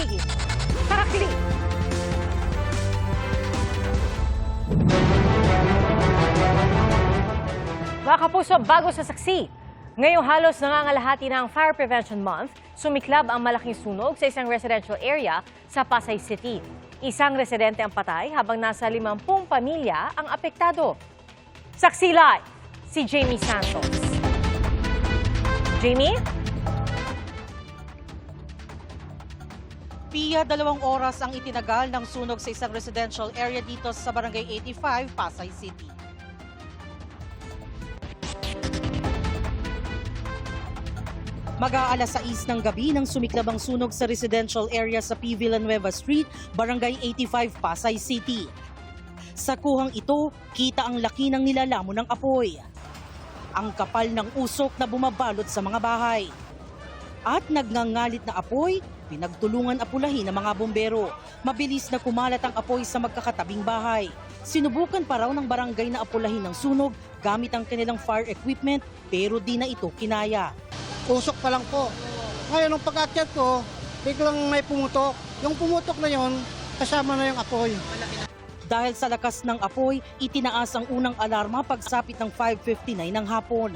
hihit. Tarakli! Mga kapuso, bago sa saksi. Ngayong halos nangangalahati ng Fire Prevention Month, sumiklab ang malaking sunog sa isang residential area sa Pasay City. Isang residente ang patay habang nasa 50 pamilya ang apektado. Saksi live, si Jamie Santos. Jamie? Pia, 2 oras ang itinagal ng sunog sa isang residential area dito sa Barangay 85, Pasay City. Mag-aalas 6 ng gabi nang sumiklab ang sunog sa residential area sa P. Villanueva Street, Barangay 85, Pasay City. Sa kuhang ito, kita ang laki ng nilalamon ng apoy. Ang kapal ng usok na bumabalot sa mga bahay. At nagngangalit na apoy, pinagtulungan apulahin ng mga bombero. Mabilis na kumalat ang apoy sa magkakatabing bahay. Sinubukan pa raw ng barangay na apulahin ng sunog gamit ang kanilang fire equipment pero di na ito kinaya. Usok pa lang po. Ngayon, nung pag-akyat ko, biglang may pumutok. Yung pumutok na yon, kasama na yung apoy. Dahil sa lakas ng apoy, itinaas ang unang alarma pagsapit ng 5:59 ng hapon.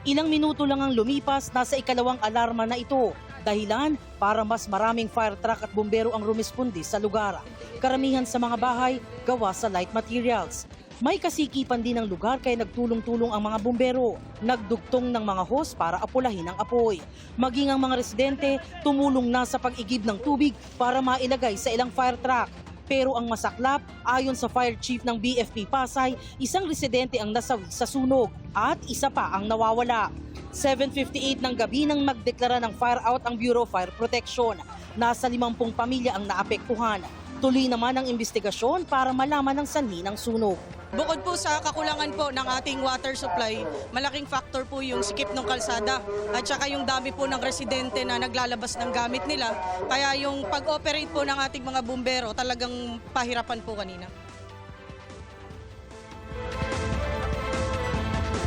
Ilang minuto lang ang lumipas, nasa ikalawang alarma na ito. Dahilan para mas maraming fire truck at bumbero ang rumispondi sa lugar. Karamihan sa mga bahay, gawa sa light materials. May kasikipan din ng lugar kaya nagtulong-tulong ang mga bumbero. Nagdugtong ng mga hose para apulahin ang apoy. Maging ang mga residente tumulong na sa pag-igib ng tubig para mailagay sa ilang fire truck. Pero ang masaklap, ayon sa fire chief ng BFP Pasay, isang residente ang nasawi sa sunog at isa pa ang nawawala. 7:58 ng gabi nang magdeklara ng fire out ang Bureau of Fire Protection. Nasa 50 pamilya ang naapektuhan. Tuloy naman ang investigasyon para malaman ang sanhi ng sunog. Bukod po sa kakulangan po ng ating water supply, malaking factor po yung sikip ng kalsada at saka yung dami po ng residente na naglalabas ng gamit nila. Kaya yung pag-operate po ng ating mga bumbero talagang pahirapan po kanina.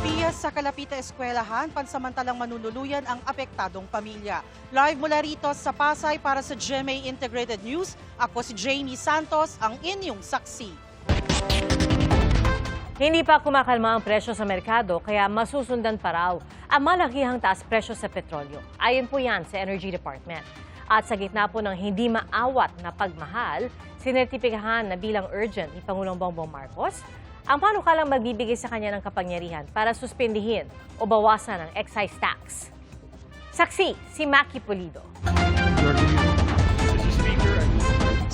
Pia, sa Kalapita Eskwelahan, pansamantalang manunuluyan ang apektadong pamilya. Live mula rito sa Pasay para sa GMA Integrated News, ako si Jamie Santos, ang inyong saksi. Hindi pa kumakalma ang presyo sa merkado kaya masusundan pa raw ang malakihang taas presyo sa petrolyo. Ayon po yan sa Energy Department. At sa gitna po ng hindi maawat na pagmahal, sinertipikahan na bilang urgent ni Pangulong Bongbong Marcos ang panukalang magbibigay sa kanya ng kapangyarihan para suspindihin o bawasan ang excise tax. Saksi, si Maki Pulido.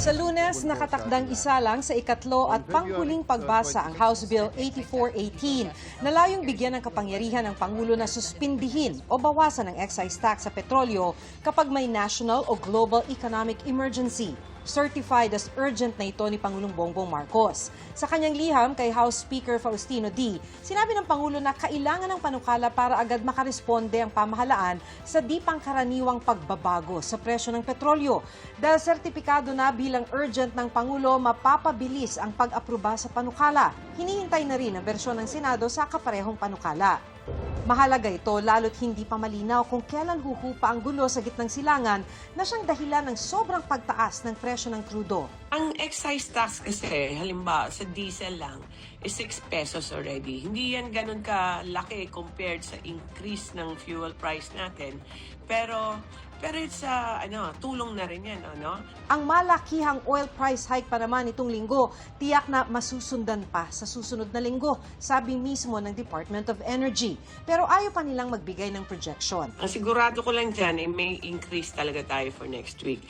Sa Lunes, nakatakdang isa lang sa ikatlo at panghuling pagbasa ang House Bill 8418 na layong bigyan ng kapangyarihan ng Pangulo na suspindihin o bawasan ang excise tax sa petrolyo kapag may national o global economic emergency. Certified as urgent na ito ni Pangulong Bongbong Marcos. Sa kanyang liham kay House Speaker Faustino D., sinabi ng Pangulo na kailangan ng panukala para agad makaresponde ang pamahalaan sa di pangkaraniwang pagbabago sa presyo ng petrolyo. Dahil sertipikado na bilang urgent ng Pangulo, mapapabilis ang pag-aproba sa panukala. Hinihintay na rin ang bersyon ng Senado sa kaparehong panukala. Mahalaga ito lalo't hindi pa malinaw kung kailan huhupa ang gulo sa gitnang silangan na siyang dahilan ng sobrang pagtaas ng presyo ng krudo. Ang excise tax kasi, halimbawa sa diesel lang, is 6 pesos already. Hindi yan ganun kalaki compared sa increase ng fuel price natin. Pero it's tulong na rin yan, ano? Ang malakihang oil price hike pa naman itong linggo, tiyak na masusundan pa sa susunod na linggo, sabi mismo ng Department of Energy. Pero ayaw pa nilang magbigay ng projection. Ang sigurado ko lang dyan, may increase talaga tayo for next week.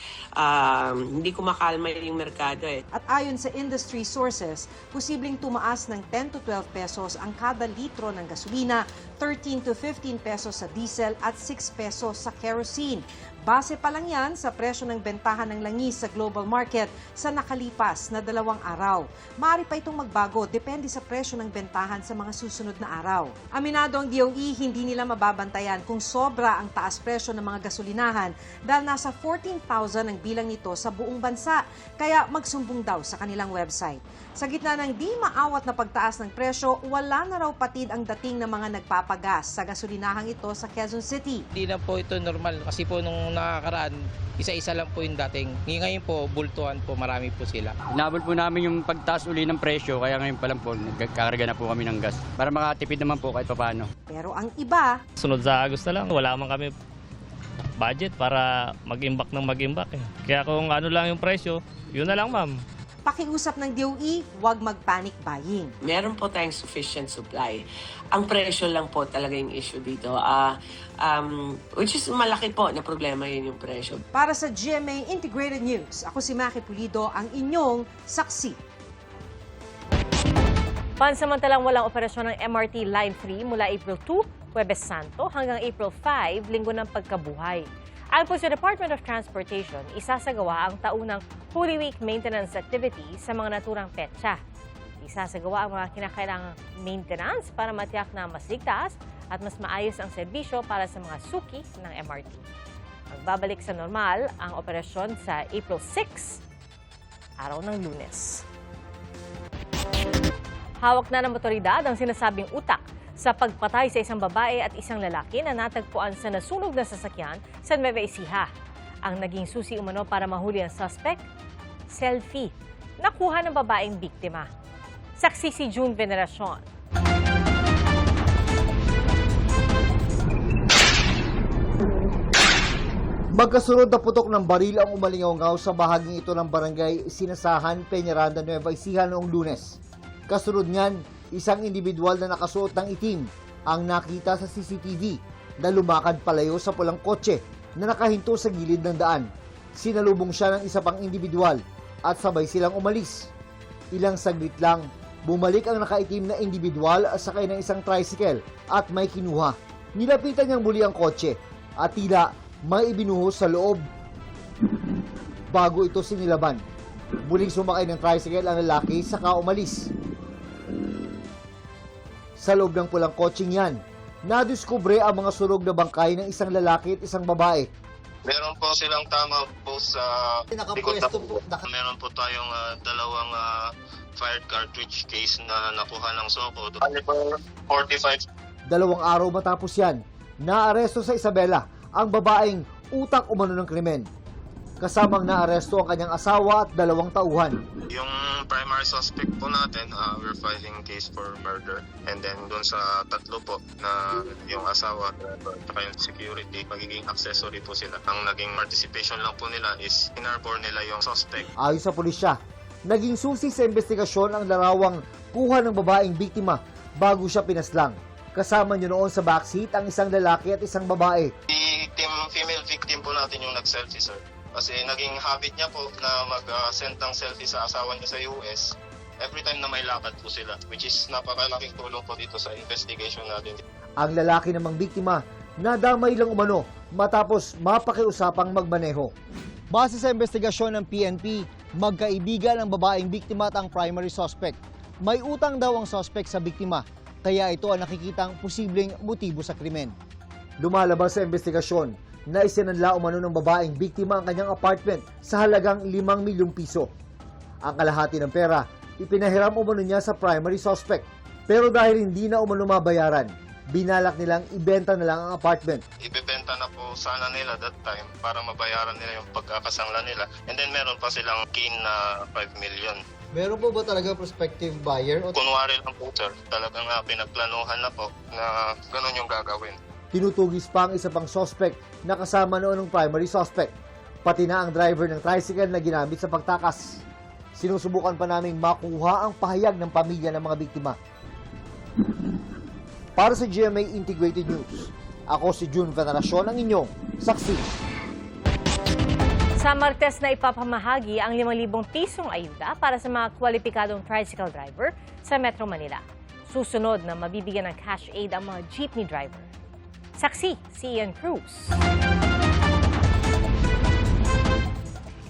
Hindi kumakalma yung merkado eh. At ayon sa industry sources, posibleng tumaas ng 10 to 12 pesos ang kada litro ng gasolina, 13 to 15 pesos sa diesel at 6 pesos sa kerosene. Base pa lang yan sa presyo ng bentahan ng langis sa global market sa nakalipas na 2 araw. Maaari pa itong magbago, depende sa presyo ng bentahan sa mga susunod na araw. Aminado ang DOE, hindi nila mababantayan kung sobra ang taas presyo ng mga gasolinahan dahil nasa 14,000 ang bilang nito sa buong bansa, kaya magsumbong daw sa kanilang website. Sa gitna ng di maawat na pagtaas ng presyo, wala na raw patid ang dating ng mga nagpapagas sa gasolinahang ito sa Quezon City. Hindi na po ito normal kasi po nung nung nakakaraan, isa-isa lang po yung dating. Ngayon po, bultuhan po, marami po sila. Inabot po namin yung pagtaas uli ng presyo, kaya ngayon pa lang po, nagkakarga na po kami ng gas. Para makatipid naman po kahit papaano. Pero ang iba, Sunod sa Agos na lang, wala man kami budget para mag-imbak ng mag-imbak. Kaya kung ano lang yung presyo, yun na lang ma'am. pakiusap ng DOE, huwag mag-panic buying. Meron po tayong sufficient supply. Ang presyo lang po talaga yung issue dito. Which is malaki po na problema yun yung presyo. Para sa GMA Integrated News, ako si Maki Pulido, ang inyong saksi. Pansamantalang walang operasyon ng MRT Line 3 mula April 2, Huwebes Santo, hanggang April 5, Linggo ng Pagkabuhay. Ayon po sa Department of Transportation, isasagawa ang taunang Holy Week maintenance activity sa mga naturang petsa. Isasagawa ang mga kinakailangang maintenance para matiyak na mas ligtas at mas maayos ang serbisyo para sa mga suki ng MRT. Magbabalik sa normal ang operasyon sa April 6, araw ng Lunes. Hawak na ng motoridad ang sinasabing utak sa pagpatay sa isang babae at isang lalaki na natagpuan sa nasunog na sasakyan sa Nueva Ecija. Ang naging susi umano para mahuli ang suspect, selfie, nakuha ng babaeng biktima. Saksi si June Veneracion. Magkasunod na putok ng baril ang umalingaw-ngaw sa bahaging ito ng barangay Sinasahan, Peñaranda, Nueva Ecija noong Lunes. Kasunod niyan, isang individual na nakasuot ng itim ang nakita sa CCTV na lumakad palayo sa pulang kotse na nakahinto sa gilid ng daan. Sinalubong siya ng isa pang individual at sabay silang umalis. Ilang saglit lang, bumalik ang nakaitim na individual sakay ng isang tricycle at may kinuha. Nilapitan niyang muli ang kotse at tila may ibinuhos sa loob. Bago ito sinilaban, muling sumakay ng tricycle ang lalaki saka umalis. Sa loob ng pulang kotseng yan, nadiskubre ang mga sunog na bangkay ng isang lalaki at isang babae. Meron po silang tama po sa likod na po. Meron po tayong dalawang fired cartridge case na nakuha ng Soko. Caliber 45. 2 araw matapos yan, naaresto sa Isabela ang babaeng utak umano ng krimen. Kasamang naaresto ang kanyang asawa at 2 tauhan. Yung primary suspect po natin, we're filing case for murder. And then doon sa 3 po na yung asawa at yung security, magiging accessory po sila. Ang naging participation lang po nila is inarbor nila yung suspect. Ayon sa pulisya, naging susi sa investigasyon ang larawang kuha ng babaeng biktima bago siya pinaslang. Kasama niyo noon sa backseat ang isang lalaki at isang babae. Female victim po natin yung nag-selfie, sir. Kasi naging habit niya po na mag-send ng selfie sa asawa niya sa US every time na may lakad po sila, which is napakalaking tulong po dito sa investigation natin. Ang lalaki namang biktima, nadamay lang umano matapos mapakiusapang magmaneho. Base sa investigasyon ng PNP, magkaibigan ang babaeng biktima at ang primary suspect. May utang daw ang suspect sa biktima, kaya ito ang nakikitang posibleng motibo sa krimen. Lumalabas sa investigasyon na isinanla umano ng babaeng biktima ang kanyang apartment sa halagang 5 milyong piso. Ang kalahati ng pera, ipinahiram umano niya sa primary suspect. Pero dahil hindi na umano mabayaran, binalak nilang ibenta na lang ang apartment. Ibebenta na po sana nila that time para mabayaran nila yung pagkakasangla nila. And then meron pa silang gain na 5 million. Meron po ba talaga prospective buyer? Kunwari lang po, sir. Talagang pinagplanuhan na po na ganun yung gagawin. Tinutugis pa ang isa pang suspect na kasama noon ng primary suspect, pati na ang driver ng tricycle na ginamit sa pagtakas. Sinusubukan pa naming makuha ang pahayag ng pamilya ng mga biktima. Para sa GMA Integrated News, ako si June Veneracion, ang inyong saksi. Sa Martes na ipapamahagi ang 5,000 pisong ayuda para sa mga kwalipikadong tricycle driver sa Metro Manila. Susunod na mabibigyan ng cash aid ang mga jeepney driver. Saksi, si Ian Cruz.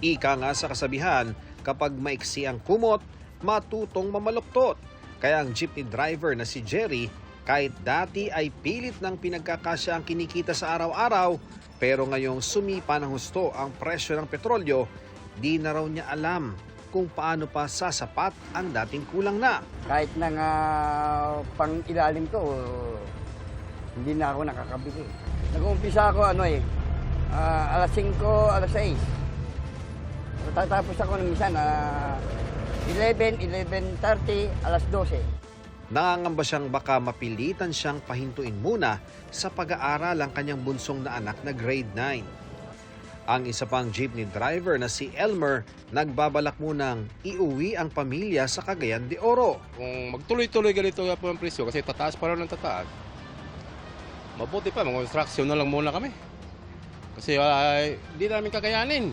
Ika nga sa kasabihan, kapag maiksi ang kumot, matutong mamaluktot. Kaya ang jeepney driver na si Jerry, kahit dati ay pilit ng pinagkakasya ang kinikita sa araw-araw, pero ngayong sumipa ng husto ang presyo ng petrolyo, di na raw niya alam kung paano pa sasapat ang dating kulang na. Kahit nang pang-ilalim to, hindi na ako nakakabili. Nag-uumpisa ako alas 5, alas 6. Tatapos ako ng minsan, 11, 11:30, alas 12. Nangangamba siyang baka mapilitan siyang pahintuin muna sa pag-aaral ang kanyang bunsong na anak na grade 9. Ang isa pang jeepney driver na si Elmer nagbabalak munang iuwi ang pamilya sa Cagayan de Oro. Kung magtuloy-tuloy ganito nga po ang presyo kasi tataas pa rin ng tataas, mabuti pa, mag-construction na lang muna kami. Kasi hindi namin kakayanin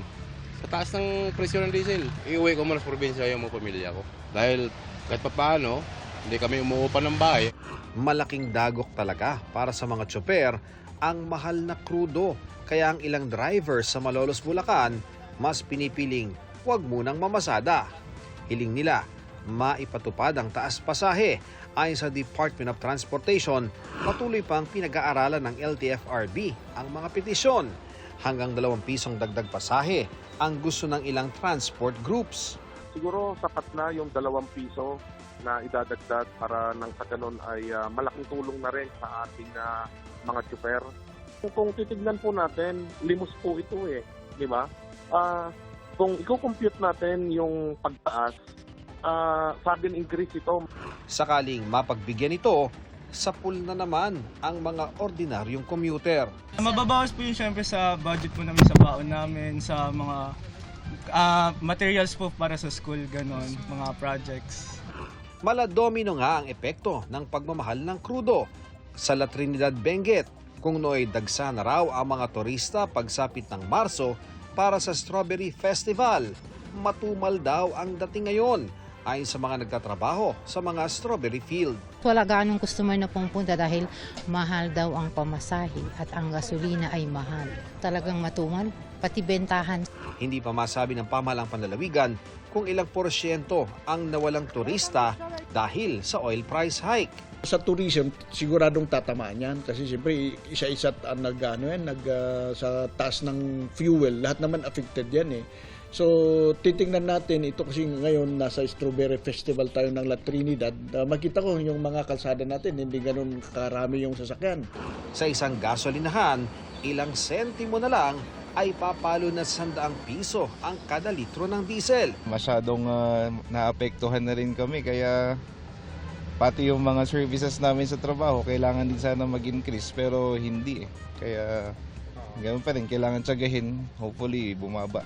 sa taas ng presyo ng diesel. Iuwi ko muna sa probinsya yung mga pamilya ko. Dahil kahit pa paano, hindi kami umuupa ng bahay. Malaking dagok talaga para sa mga tsoper ang mahal na krudo. Kaya ang ilang driver sa Malolos, Bulacan, mas pinipiling huwag munang mamasada. Hiling nila, maipatupad ang taas pasahe. Ayon sa Department of Transportation, patuloy pang pinag-aaralan ng LTFRB ang mga petisyon. Hanggang 2 pisong dagdag pasahe ang gusto ng ilang transport groups. Siguro sapat na yung 2 piso na idadagdag para nang sa ganun ay malaking tulong na rin sa ating mga tsuper. Kung titignan po natin, limos po ito di ba? Kung i-compute natin yung pagtaas, sudden increase ito. Sakaling mapagbigyan ito, sapul na naman ang mga ordinaryong commuter. Mababawas po yun syempre sa budget po namin, sa baon namin, sa mga materials po para sa school, ganon, mga projects. Maladomino nga ang epekto ng pagmamahal ng krudo. Sa La Trinidad, Benguet, kung nooy dagsa na raw ang mga turista pagsapit ng Marso para sa Strawberry Festival, matumal daw ang dating ngayon ayon sa mga nagtatrabaho sa mga strawberry field. Wala ganong customer na pumunta dahil mahal daw ang pamasahe at ang gasolina ay mahal. Talagang matumal, pati bentahan. Hindi pa masabi ng pamahalang panlalawigan kung ilang porsyento ang nawalang turista dahil sa oil price hike. Sa tourism, siguradong tatamaan yan kasi siyempre isa-isa ang sa taas ng fuel, lahat naman affected yan . So titingnan natin ito kasi ngayon nasa Strawberry Festival tayo ng La Trinidad. Makita ko yung mga kalsada natin, hindi ganun karami yung sasakyan. Sa isang gasolinahan, ilang sentimo na lang ay papalo na 100 piso ang kada litro ng diesel. Masyadong naapektuhan na rin kami kaya pati yung mga services namin sa trabaho kailangan din sana mag-increase pero hindi . Kaya ganoon pa rin, kailangan tsagahin, hopefully bumaba.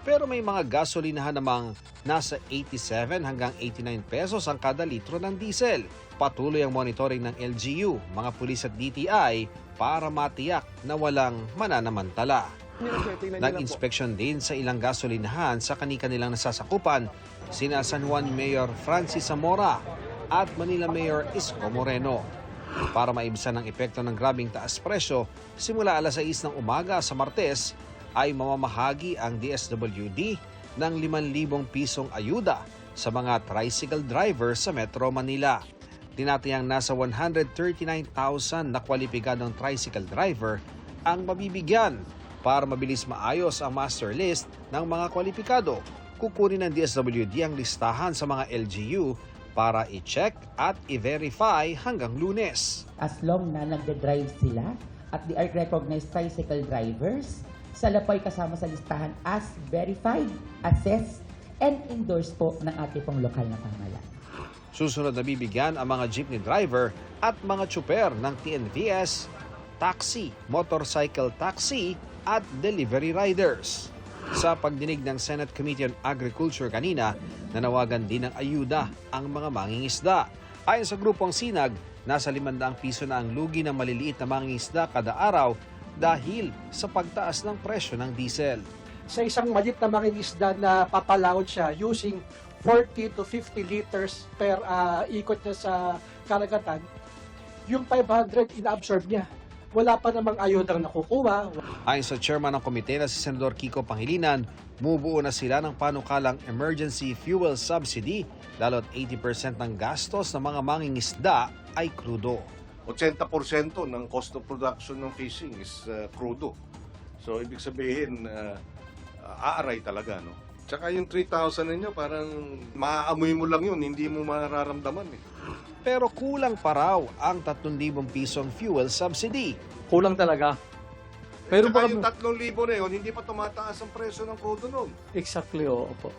Pero may mga gasolinahan namang nasa 87 hanggang 89 pesos ang kada litro ng diesel. Patuloy ang monitoring ng LGU, mga pulis at DTI para matiyak na walang mananamantala. Nag-inspeksyon din sa ilang gasolinahan sa kani-kanilang nasasakupan sina San Juan Mayor Francis Zamora at Manila Mayor Isko Moreno. Para maibsan ang epekto ng grabing taas presyo, simula alas 6 ng umaga sa Martes ay mamamahagi ang DSWD ng 5,000 pisong ayuda sa mga tricycle driver sa Metro Manila. Tinatayang nasa 139,000 na kwalipikadong tricycle driver ang mabibigyan para mabilis maayos ang master list ng mga kwalipikado. Kukunin ng DSWD ang listahan sa mga LGU para i-check at i-verify hanggang Lunes. As long na nagde-drive sila at they are recognized tricycle drivers, sila po ay kasama sa listahan as verified, assessed, and endorsed po ng ating pong lokal na pamahalaan. Susunod na bibigyan ang mga jeepney driver at mga tsuper ng TNVS, taxi, motorcycle taxi at delivery riders. Sa pagdinig ng Senate Committee on Agriculture kanina, nanawagan din ng ayuda ang mga mangingisda. Ayon sa grupong Sinag, nasa 500 piso na ang lugi ng maliliit na mangingisda kada araw dahil sa pagtaas ng presyo ng diesel. Sa isang maliit na mangingisda na papalawod siya using 40 to 50 liters per ikot niya sa karagatan, yung 500 ina-absorb niya. Wala pa namang ayodang nakukuha. Ayon sa chairman ng komite na si Senador Kiko Pangilinan, mubuo na sila ng panukalang emergency fuel subsidy, lalo't 80% ng gastos ng mga mangingisda ay krudo. 80% ng cost of production ng fishing is krudo. So ibig sabihin, aaray talaga, no? Tsaka yung 3,000 ninyo, parang maaamoy mo lang yun, hindi mo mararamdaman . Pero kulang pa raw ang 3,000 pisong fuel subsidy. Kulang talaga. Meron pa Saka yung 3,000 na yun, hindi pa tumataas ang presyo ng crudo nun. Exactly, oo po.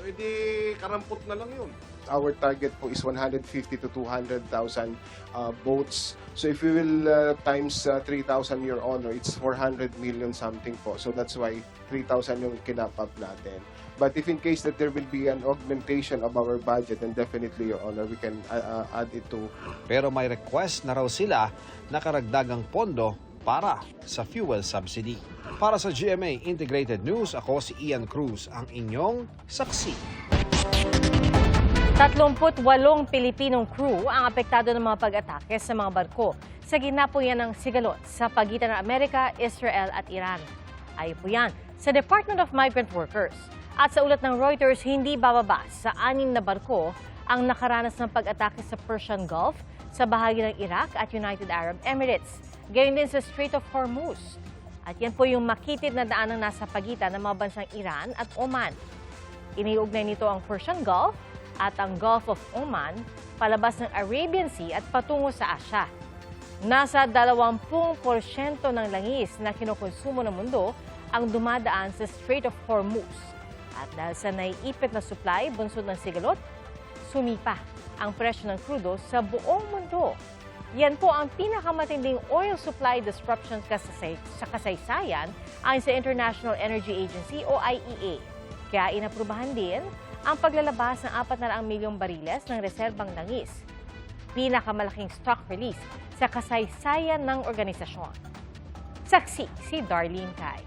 Hindi karampot na lang yun. Our target po is 150 to 200,000 boats. So if we will times 3,000, Your Honor, it's 400 million something po. So that's why 3,000 yung kinap up natin. But if in case that there will be an augmentation of our budget, then definitely, Your Honor, we can add it to. Pero may request na raw sila na karagdagang pondo para sa fuel subsidy. Para sa GMA Integrated News, ako si Ian Cruz, ang inyong saksi. 38 Pilipinong crew ang apektado ng mga pag-atake sa mga barko sa gitna po yan ng sigalot sa pagitan ng Amerika, Israel at Iran. Ayon po yan sa Department of Migrant Workers. At sa ulat ng Reuters, hindi bababa sa 6 na barko ang nakaranas ng pag-atake sa Persian Gulf, sa bahagi ng Iraq at United Arab Emirates, gayon din sa Strait of Hormuz. At yan po yung makitid na daanang nasa pagitan ng mga bansang Iran at Oman. Iniugnay nito ang Persian Gulf at ang Gulf of Oman palabas ng Arabian Sea at patungo sa Asia. Nasa 20% ng langis na kinukonsumo ng mundo ang dumadaan sa Strait of Hormuz. At dahil sa naiipit na supply bunsod ng sigalot, sumipa ang presyo ng krudo sa buong mundo. Yan po ang pinakamatinding oil supply disruption sa kasaysayan ayon sa International Energy Agency o IEA. Kaya inaprubahan din ang paglalabas ng 400 milyong bariles ng reserbang langis. Pinakamalaking stock release sa kasaysayan ng organisasyon. Saksi si Darlene Kai.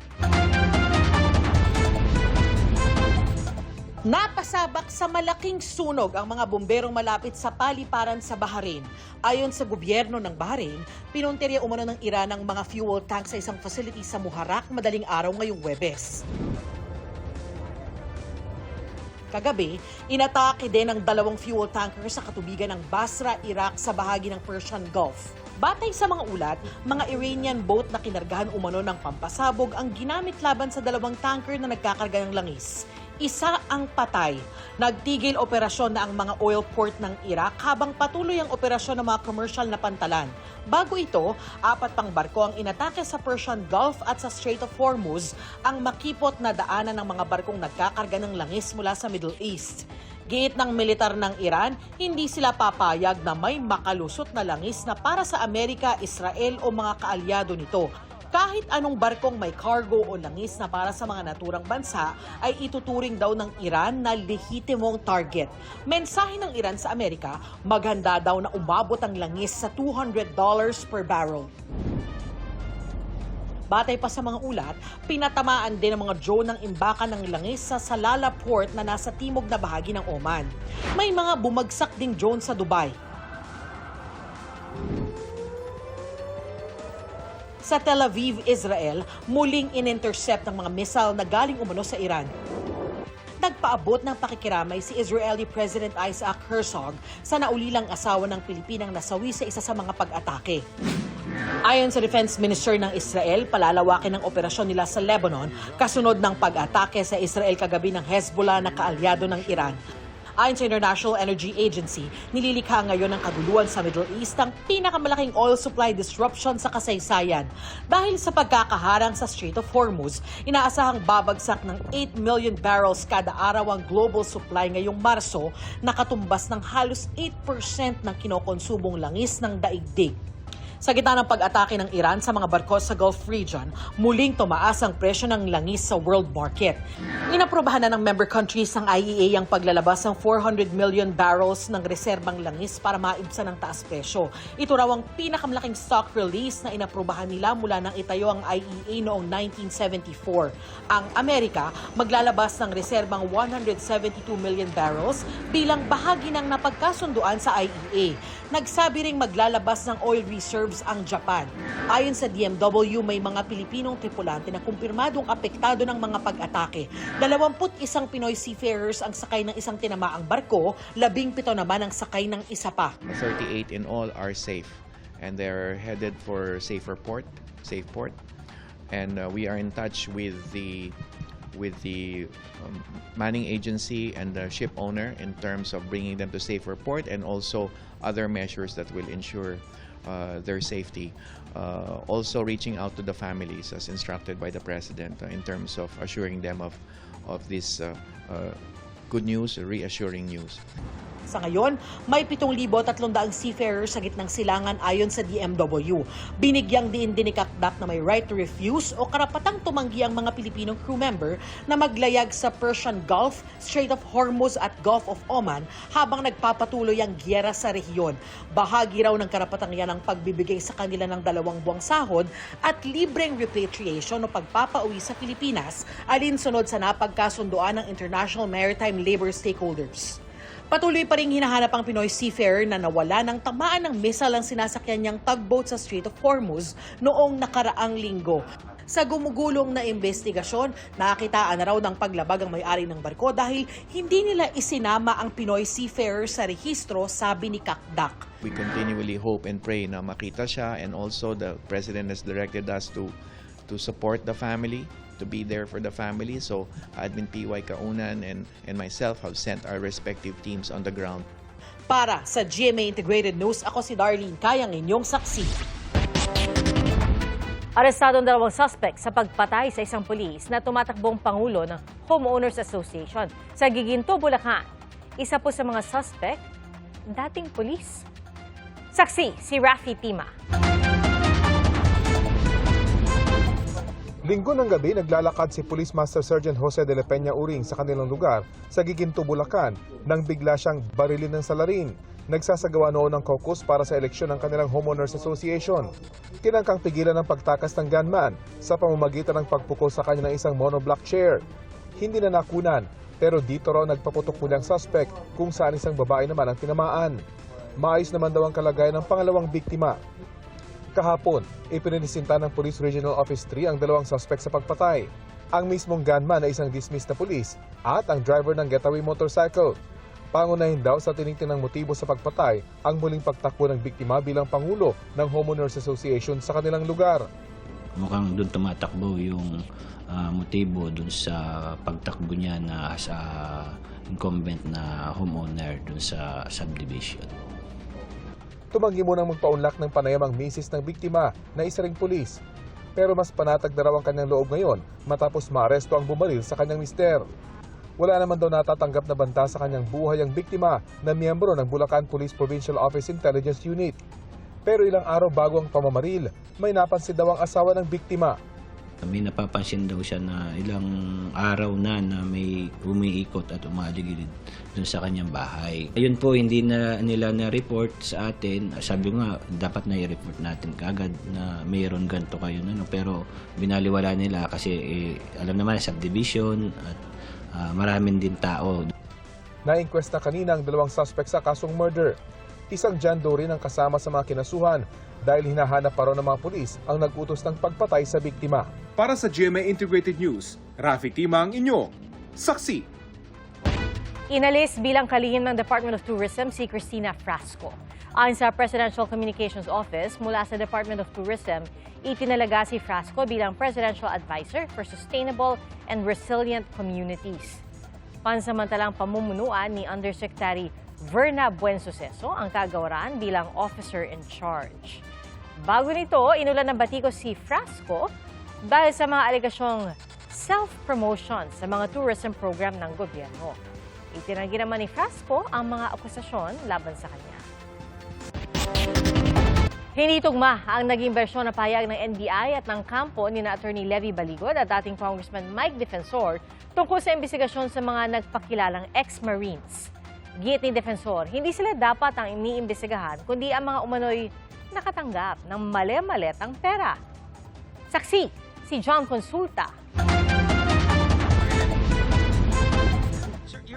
Napasabak sa malaking sunog ang mga bomberong malapit sa paliparan sa Bahrain. Ayon sa gobyerno ng Bahrain, pinuntirya umano ng Iran ang mga fuel tank sa isang facility sa Muharraq madaling araw ngayong Huwebes. Kagabi, inatake din ang 2 fuel tanker sa katubigan ng Basra, Iraq sa bahagi ng Persian Gulf. Batay sa mga ulat, mga Iranian boat na kinargahan umano ng pampasabog ang ginamit laban sa 2 tanker na nagkakarga ng langis. Isa ang patay. Nagtigil operasyon na ang mga oil port ng Iraq habang patuloy ang operasyon ng mga commercial na pantalan. Bago ito, 4 pang barko ang inatake sa Persian Gulf at sa Strait of Hormuz, ang makipot na daanan ng mga barkong nagkakarga ng langis mula sa Middle East. Giit ng militar ng Iran, hindi sila papayag na may makalusot na langis na para sa Amerika, Israel o mga kaalyado nito. Kahit anong barkong may cargo o langis na para sa mga naturang bansa ay ituturing daw ng Iran na lehitimong target. Mensahe ng Iran sa Amerika, maghanda daw na umabot ang langis sa $200 per barrel. Batay pa sa mga ulat, pinatamaan din ang mga drone ng imbakan ng langis sa Salalah Port na nasa timog na bahagi ng Oman. May mga bumagsak ding drone sa Dubai. Sa Tel Aviv, Israel, muling in-intercept ang mga missile na galing umano sa Iran. Nagpaabot ng pakikiramay si Israeli President Isaac Herzog sa naulilang asawa ng Pilipinang nasawi sa isa sa mga pag-atake. Ayon sa Defense Minister ng Israel, palalawakin ang operasyon nila sa Lebanon kasunod ng pag-atake sa Israel kagabi ng Hezbollah na kaalyado ng Iran. Ayon sa International Energy Agency, nililikha ngayon ng kaguluhan sa Middle East ang pinakamalaking oil supply disruption sa kasaysayan. Dahil sa pagkakaharang sa Strait of Hormuz, inaasahang babagsak ng 8 million barrels kada araw ang global supply ngayong Marso, nakatumbas ng halos 8% ng kinokonsumong langis ng daigdig. Sa gitna ng pag-atake ng Iran sa mga barko sa Gulf region, muling tumaas ang presyo ng langis sa world market. Inaprubahan na ng member countries ng IEA ang paglalabas ng 400 million barrels ng reserbang langis para maibsan ang taas presyo. Ito raw ang pinakamalaking stock release na inaprubahan nila mula nang itayo ang IEA noong 1974. Ang Amerika maglalabas ng reserbang 172 million barrels bilang bahagi ng napagkasunduan sa IEA. Nagsabi ring maglalabas ng oil reserves ang Japan. Ayon sa DMW, may mga Pilipinong tripulante na kumpirmadong apektado ng mga pag-atake. 21 Pinoy seafarers ang sakay ng isang tinamaang barko, 17 naman ang sakay ng isa pa. 38 in all are safe and they're headed for safe port. And we are in touch with the manning agency and the ship owner in terms of bringing them to safer port and also other measures that will ensure their safety. Also reaching out to the families as instructed by the President in terms of assuring them of this good news, reassuring news. Sa ngayon, may 7,300 seafarers sa gitnang silangan ayon sa DMW. Binigyang diin din ni Kakdak na may right to refuse o karapatang tumanggi ang mga Pilipinong crew member na maglayag sa Persian Gulf, Strait of Hormuz at Gulf of Oman habang nagpapatuloy ang giyera sa rehiyon. Bahagi raw ng karapatang yan ang pagbibigay sa kanila ng 2 buwang sahod at libreng repatriation o pagpapauwi sa Pilipinas alinsunod sa napagkasunduan ng International Maritime Labor Stakeholders. Patuloy pa rin hinahanap ang Pinoy seafarer na nawala ng tamaan ng missile ang sinasakyan niyang tugboat sa Strait of Hormuz noong nakaraang linggo. Sa gumugulong na investigasyon, nakitaan na raw ng paglabag ang may-ari ng barko dahil hindi nila isinama ang Pinoy seafarer sa rehistro, sabi ni Kakdak. We continually hope and pray na makita siya, and also the President has directed us to support the family, to be there for the family. So Admin PY Kaunan and myself have sent our respective teams on the ground. Para sa GMA Integrated News, ako si Darlene Kayang, inyong saksi. Arestado ang 2 suspect sa pagpatay sa isang pulis na tumatakbong pangulo ng Homeowners Association sa Giginto, Bulacan. Isa po sa mga suspect, dating pulis. Saksi si Rafi Tima. Linggo ng gabi, naglalakad si Police Master Sergeant Jose de la Peña Uring sa kanilang lugar sa Giginto, Bulacan nang bigla siyang barilin ng salarin. Nagsasagawa noon ng caucus para sa eleksyon ng kanilang Homeowners Association. Kinangkang pigilan ng pagtakas ng gunman sa pamamagitan ng pagpukol sa kanya ng isang monoblock chair. Hindi na nakunan, pero dito raw nagpaputok muli ang suspect kung saan isang babae naman ang tinamaan. Maayos naman daw ang kalagayan ng pangalawang biktima. Kahapon, ipininisinta ng Police Regional Office 3 ang 2 suspect sa pagpatay. Ang mismong gunman ay isang dismissed na pulis at ang driver ng getaway motorcycle. Pangunahin daw sa tinitingnan motibo sa pagpatay ang muling pagtakbo ng biktima bilang pangulo ng Homeowners Association sa kanilang lugar. Mukhang doon tumatakbo yung motibo doon sa pagtakbo niya na sa incumbent na homeowner doon sa subdivision. Tumanggi munang magpaunlak ng panayam ang misis ng biktima na isa ring pulis. Pero mas panatag na raw ang kanyang loob ngayon matapos maaresto ang bumaril sa kanyang mister. Wala naman daw natatanggap na banta sa kanyang buhay ang biktima na miyembro ng Bulacan Police Provincial Office Intelligence Unit. Pero ilang araw bago ang pamamaril, may napansin daw ang asawa ng biktima. May napapansin daw siya na ilang araw na may umiikot at umaligid dun sa kanyang bahay. Ayun po, hindi na nila na-report sa atin. Sabi nga, dapat na i-report natin kagad na mayroon ganito kayo. Pero binaliwala nila kasi alam naman, subdivision at maraming din tao. Na-inquest na kanina ang 2 suspect sa kasong murder. Isang John Doe rin ang kasama sa mga kinasuhan dahil hinahanap pa raw ng mga pulis ang nag-utos ng pagpatay sa biktima. Para sa GMA Integrated News, Rafi Timang inyo, saksi. Inalis bilang kalihim ng Department of Tourism si Cristina Frasco. Ayon sa Presidential Communications Office, mula sa Department of Tourism, itinalaga si Frasco bilang Presidential Advisor for Sustainable and Resilient Communities. Pansamantalang pamumunuan ni Undersecretary Verna Buensuceso ang kagawaran bilang Officer in Charge. Bago nito, inulan ng batikos si Frasco dahil sa mga alegasyong self-promotion sa mga tourism program ng gobyerno. Itinanggi naman ni Frasco ang mga akusasyon laban sa kanya. Hindi tugma ang naging bersyon na pahayag ng NBI at ng kampo ni na Attorney Levy Baligod at dating Congressman Mike Defensor tungkol sa investigasyon sa mga nagpakilalang ex-Marines. Git ni Defensor, hindi sila dapat ang iniimbestigahan kundi ang mga umano'y nakatanggap ng mali-maletang pera. Saksi, si John Consulta.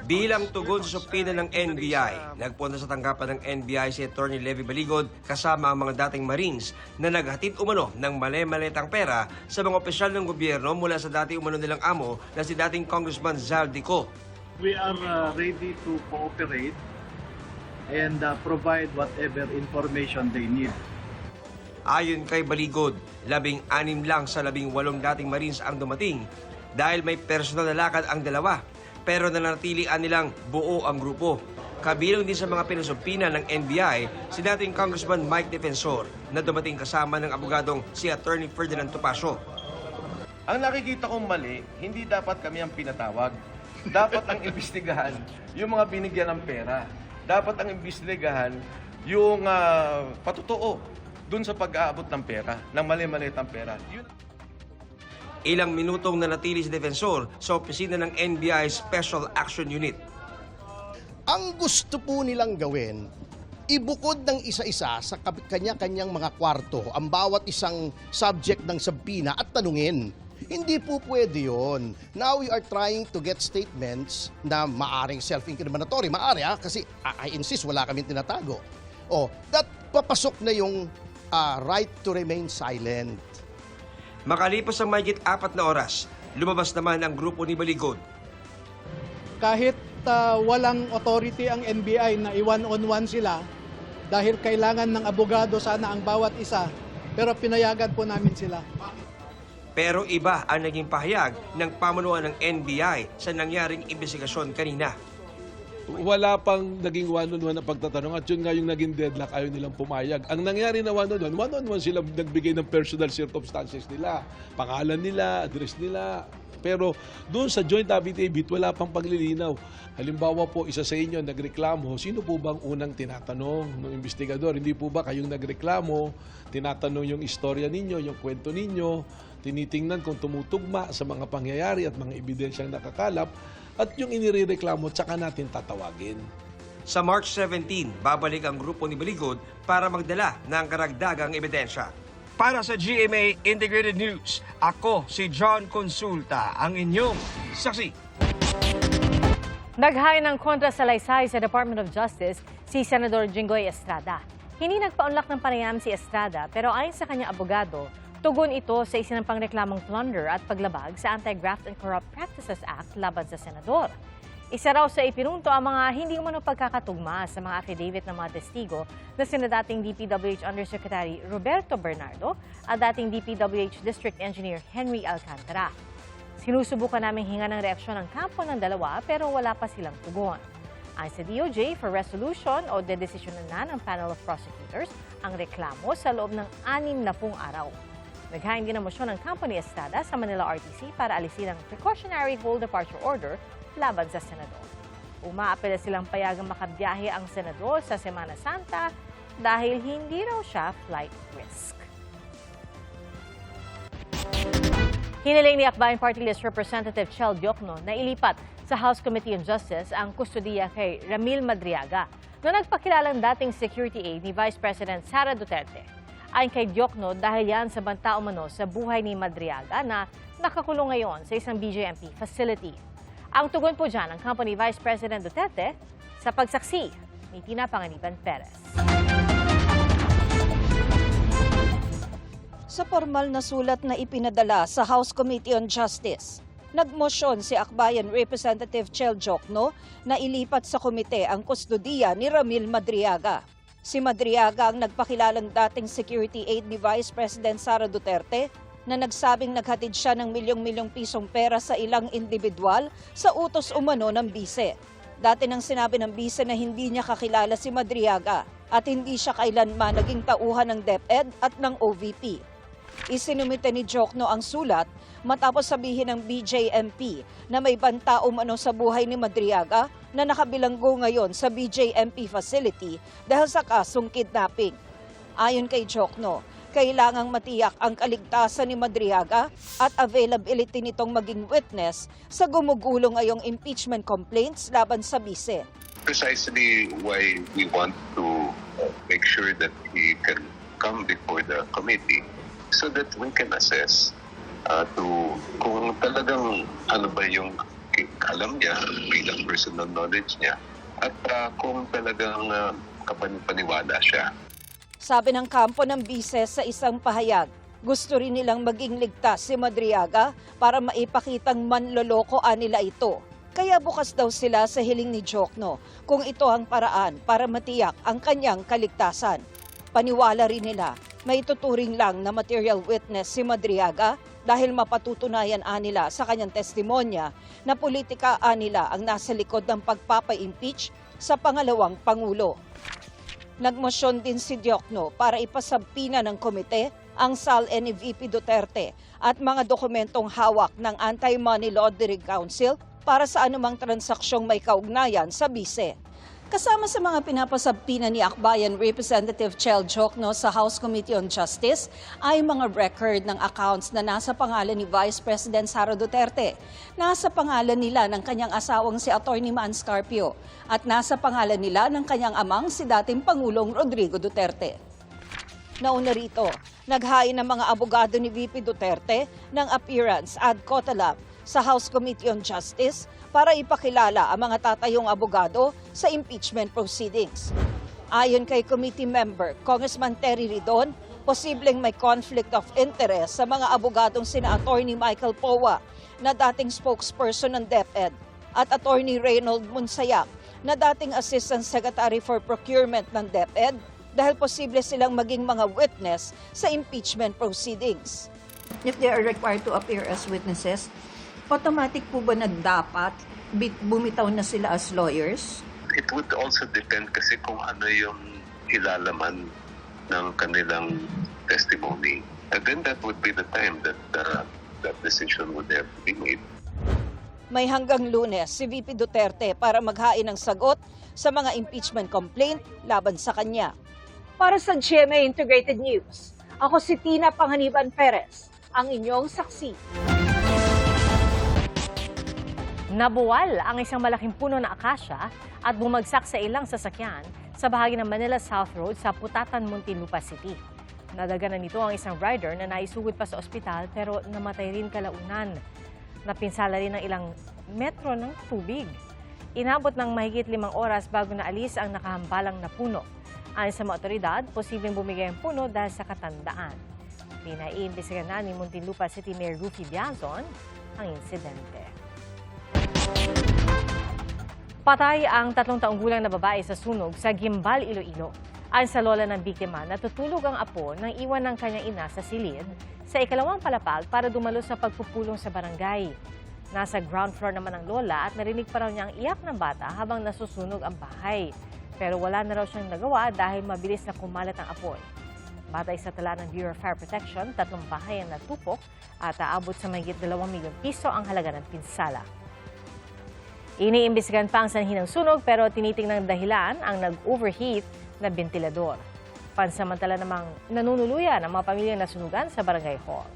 Bilang tugon sa supina ng NBI, nagpunta sa tanggapan ng NBI si Attorney Levy Baligod kasama ang mga dating Marines na naghatid umano ng mali-maletang pera sa mga opisyal ng gobyerno mula sa dating umano nilang amo na si dating Congressman Zaldico. We are ready to cooperate and provide whatever information they need. Ayon kay Baligod, 16 lang sa 18 dating Marines ang dumating dahil may personal na lakad ang dalawa pero nanatilian nilang buo ang grupo. Kabilang din sa mga pinasumpina ng NBI si dating Congressman Mike Defensor na dumating kasama ng abogadong si Attorney Ferdinand Topacio. Ang nakikita kong mali, hindi dapat kami ang pinatawag. Dapat ang imbestigahan yung mga binigyan ng pera. Dapat ang imbestigahan yung patotoo dun sa pag-aabot ng pera, ng mali-maliit ang pera. Ilang minutong nanatili si Defensor sa opisina ng NBI Special Action Unit. Ang gusto po nilang gawin, ibukod ng isa-isa sa kanya-kanyang mga kwarto ang bawat isang subject ng subpoena at tanungin. Hindi po pwede yun. Now we are trying to get statements na maaring self-incriminatory. Maari kasi I insist, wala kaming tinatago. That papasok na yung right to remain silent. Makalipas ang mahigit 4 na oras, lumabas naman ang grupo ni Baligod. Kahit walang authority ang NBI na i-one-on-one sila dahil kailangan ng abogado sana ang bawat isa, pero pinayagan po namin sila. Pero iba ang naging pahayag ng pamunuan ng NBI sa nangyaring investigasyon kanina. Wala pang naging one-on-one na pagtatanong at yun nga yung naging deadlock, ayaw nilang pumayag. Ang nangyari na one-on-one sila nagbigay ng personal circumstances nila, pangalan nila, address nila. Pero doon sa joint affidavit, wala pang paglilinaw. Halimbawa po, isa sa inyo nagreklamo, sino po bang unang tinatanong ng investigador? Hindi po ba kayong nagreklamo, tinatanong yung istorya ninyo, yung kwento ninyo, tinitingnan kung tumutugma sa mga pangyayari at mga ebidensyang nakakalap, at yung inireklamo, tsaka natin tatawagin. Sa March 17, babalik ang grupo ni Baligod para magdala ng karagdagang ebidensya. Para sa GMA Integrated News, ako si John Consulta, ang inyong saksi. Naghain ng kontrasalaysay sa Department of Justice si Senador Jinggoy Estrada. Hindi nagpaunlak ng panayam si Estrada pero ayon sa kanyang abogado, tugon ito sa isinampang reklamong plunder at paglabag sa Anti-Graft and Corrupt Practices Act laban sa senador. Isa raw sa ipinunto ang mga hindi umano pagkakatugma sa mga affidavit ng mga testigo na sina dating DPWH Undersecretary Roberto Bernardo at dating DPWH District Engineer Henry Alcantara. Sinusubukan naming hinga ng reaksyon ng kampo ng dalawa pero wala pa silang tugon. Ayon sa DOJ, for resolution o dedesisyonan na ng panel of prosecutors ang reklamo sa loob ng 60 araw. Naghain din ng mosyon ng kampo ni Estrada sa Manila RTC para alisin ang precautionary hold departure order laban sa senador. Umaapela silang payagang makabiyahe ang senador sa Semana Santa dahil hindi raw siya flight risk. Hiniling ni Akbayan Party List Representative Chel Diokno na ilipat sa House Committee on Justice ang kustodiya kay Ramil Madriaga na nagpakilalang dating security aide ni Vice President Sara Duterte. Ayon kay Diokno, dahil yan sa banta umano sa buhay ni Madriaga na nakakulong ngayon sa isang BJMP facility. Ang tugon po dyan ng company Vice President Duterte sa pagsaksi ni Tina Panganiban Perez. Sa formal na sulat na ipinadala sa House Committee on Justice, nagmosyon si Akbayan Representative Chel Diokno na ilipat sa komite ang kustodiya ni Ramil Madriaga. Si Madriaga ang nagpakilalang dating security aide ni Vice President Sara Duterte na nagsabing naghatid siya ng milyong-milyong pisong pera sa ilang individual sa utos umano ng bise. Dati nang sinabi ng bise na hindi niya kakilala si Madriaga at hindi siya kailanman naging tauhan ng DepEd at ng OVP. Isinumite ni Diokno ang sulat matapos sabihin ng BJMP na may banta umano sa buhay ni Madriaga na nakabilanggo ngayon sa BJMP facility dahil sa kasong kidnapping. Ayon kay Diokno, kailangang matiyak ang kaligtasan ni Madriaga at availability nitong maging witness sa gumugulo ngayong impeachment complaints laban sa bise. Precisely why we want to make sure that he can come before the committee so that we can assess kung talagang ano ba yung alam niya bilang personal knowledge niya at kung talagang kapaniwala siya. Sabi ng kampo ng bise sa isang pahayag, gusto rin nilang maging ligtas si Madriaga para maipakitang manloloko nila ito. Kaya bukas daw sila sa hiling ni Diokno kung ito ang paraan para matiyak ang kanyang kaligtasan. Paniwala rin nila, may tuturing lang na material witness si Madriaga dahil mapatutunayan nila sa kanyang testimonya na politika nila ang nasa likod ng pagpapa-impeach sa pangalawang Pangulo. Nagmosyon din si Diokno para ipasabpina ng komite ang SALN ni VP Duterte at mga dokumentong hawak ng Anti-Money Laundering Council para sa anumang transaksyong may kaugnayan sa bise. Kasama sa mga pinapasabpina ni Akbayan Representative Chel Diokno sa House Committee on Justice ay mga record ng accounts na nasa pangalan ni Vice President Sara Duterte, nasa pangalan nila ng kanyang asawang si Atty. Man Scarpio at nasa pangalan nila ng kanyang amang si dating Pangulong Rodrigo Duterte. Nauna rito, naghain ng mga abogado ni VP Duterte ng appearance ad cautelam sa House Committee on Justice para ipakilala ang mga tatayong abogado sa impeachment proceedings. Ayon kay committee member Congressman Terry Ridon, posibleng may conflict of interest sa mga abogadong sina Atty. Michael Powa na dating spokesperson ng DepEd at Atty. Reynold Munsayang na dating Assistant Secretary for Procurement ng DepEd dahil posible silang maging mga witness sa impeachment proceedings. If they are required to appear as witnesses, automatic po ba na dapat bumitaw na sila as lawyers? It would also depend kasi kung ano yung ilalaman ng kanilang testimony. And then that would be the time that that decision would have to be made. May hanggang Lunes si VP Duterte para maghain ng sagot sa mga impeachment complaint laban sa kanya. Para sa GMA Integrated News, ako si Tina Panganiban Perez, ang inyong saksi. Nabuwal ang isang malaking puno na akasya at bumagsak sa ilang sasakyan sa bahagi ng Manila South Road sa Putatan, Muntinlupa City. Nadaganan nito ang isang rider na naisugod pa sa ospital pero namatay rin kalaunan. Napinsala rin ng ilang metro ng tubig. Inabot ng mahigit 5 oras bago naalis ang nakahambalang na puno. Ayon sa mga otoridad, posibleng bumigay ang puno dahil sa katandaan. Pinaiimbestigahan na ni Muntinlupa City Mayor Rufy Biazon ang insidente. Patay ang 3 taong gulang na babae sa sunog sa Gimbal, Iloilo. Ayon sa lola ng biktima, natutulog ang apo nang iwan ng kanyang ina sa silid sa ikalawang palapag para dumalo sa pagpupulong sa barangay. Nasa ground floor naman ang lola at narinig pa raw niya ang iyak ng bata habang nasusunog ang bahay. Pero wala na raw siyang nagawa dahil mabilis na kumalat ang apoy. Batay sa tala ng Bureau of Fire Protection, 3 bahay ang natupok at aabot sa mahigit 2 milyong piso ang halaga ng pinsala. Iniimbestigahan pa ang sanhi ng sunog pero tinitingnang dahilan ang nag-overheat na bentilador. Pansamantala namang nanunuluyan ang mga pamilyang nasunugan sa barangay hall.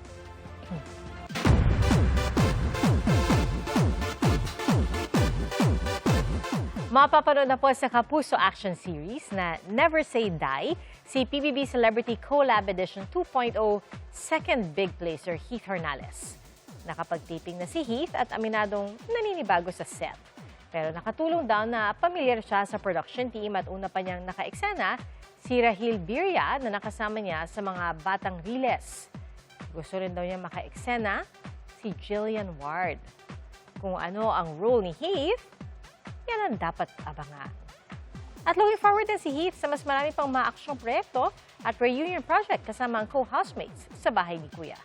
Mapapanood na po sa Kapuso Action Series na Never Say Die si PBB Celebrity Collab Edition 2.0 second big placer Heath Hernales. Nakapag-taping na si Heath at aminadong naninibago sa set. Pero nakatulong daw na pamilyar siya sa production team at una pa niyang naka-eksena si Rahil Birya na nakasama niya sa mga batang Riles. Gusto rin daw niya maka-eksena si Jillian Ward. Kung ano ang role ni Heath, yan ang dapat abangan. At looking forward din si Heath sa mas marami pang maaksyong proyekto at reunion project kasama ang co-housemates sa bahay ni Kuya.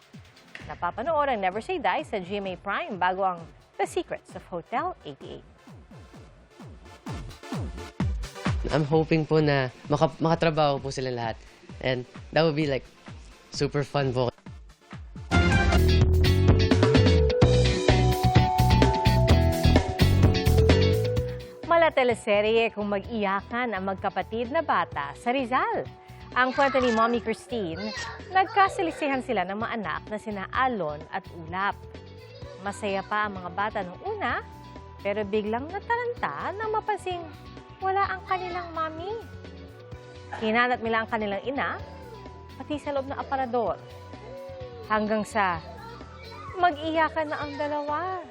Napapanood ang Never Say Die sa GMA Prime bago ang The Secrets of Hotel 88. I'm hoping po na makatrabaho po sila lahat. And that would be like super fun po. Mala teleserye kung mag-iyakan ang magkapatid na bata sa Rizal. Ang kwento ni Mommy Christine, nagkasalisihan sila ng mga anak na sina Alon at Ulap. Masaya pa ang mga bata nung una, pero biglang natalanta nang mapansing wala ang kanilang mami. Hinanap nila ang kanilang ina, pati sa loob ng aparador. Hanggang sa mag-iyakan na ang dalawa.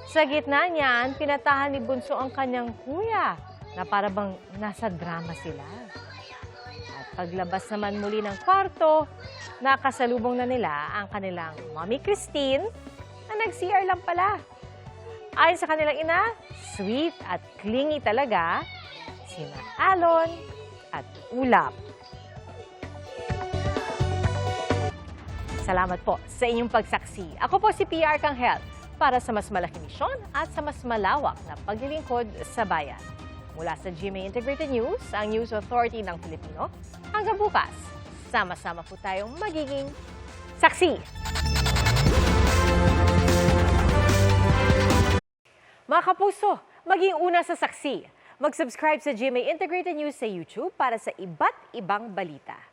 Sa gitna niyan, pinatahan ni Bunso ang kanyang kuya na para bang nasa drama sila. At paglabas naman muli ng kwarto, nakasalubong na nila ang kanilang Mommy Christine na nag-CR lang pala. Ayon sa kanilang ina, sweet at clingy talaga sina Alon at Ulap. Salamat po sa inyong pagsaksi. Ako po si PR Kanghel para sa mas malaking misyon at sa mas malawak na paglilingkod sa bayan. Mula sa GMA Integrated News, ang News Authority ng Pilipino, hanggang bukas, sama-sama po tayong magiging saksi. Mga kapuso, maging una sa saksi. Mag-subscribe sa GMA Integrated News sa YouTube para sa iba't ibang balita.